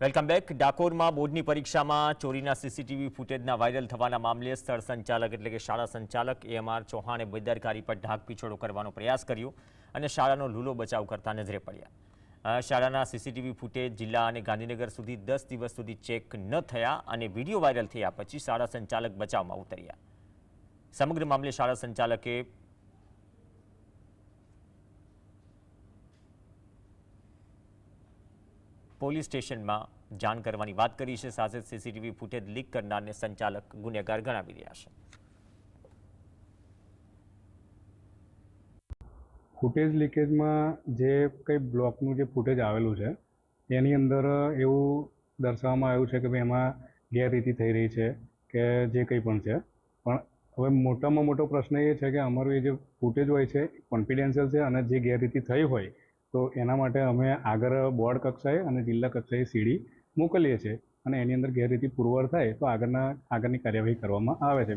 Welcome back. ડાકોરમાં બોર્ડની પરીક્ષામાં ચોરીના સીસીટીવી ફૂટેજના વાયરલ થવાના મામલે સ્થળ સંચાલક એટલે કે શાળા સંચાલક AMR ચૌહાણે બેદરકારી પર ઢાક પીછોડો કરવાનો પ્રયાસ કર્યો અને શાળાનો લૂલો બચાવ કરતા નજરે પડ્યા। શાળાના સીસીટીવી ફૂટેજ જિલ્લા અને ગાંધીનગર સુધી 10 દિવસ સુધી ચેક ન થયા અને વિડીયો વાયરલ થયા પછી શાળા સંચાલક બચાવમાં ઉતર્યા। સમગ્ર મામલે શાળા સંચાલકે પોલીસ સ્ટેશનમાં જાણ કરવાની વાત કરી છે। સાથે સીસીટીવી ફૂટેજ લીક કરનારને સંચાલક ગુનેગાર ગણાવી રહ્યા છે। ફૂટેજ લીકેજમાં જે કંઈ બ્લોકનું જે ફૂટેજ આવેલું છે એની અંદર એવું દર્શાવવામાં આવ્યું છે કે ભાઈ એમાં ગેરરીતિ થઈ રહી છે કે જે કંઈ પણ છે, પણ હવે મોટામાં મોટો પ્રશ્ન એ છે કે અમારું એ જે ફૂટેજ હોય છે કોન્ફિડેન્શિયલ છે અને જે ગેરરીતિ થઈ હોય તો એના માટે અમે આગળ બોર્ડ કક્ષાએ અને જિલ્લા કક્ષાએ સીડી મોકલીએ છીએ અને એની અંદર ગેરરીતિ પુરવાર થાય તો આગળની કાર્યવાહી કરવામાં આવે છે।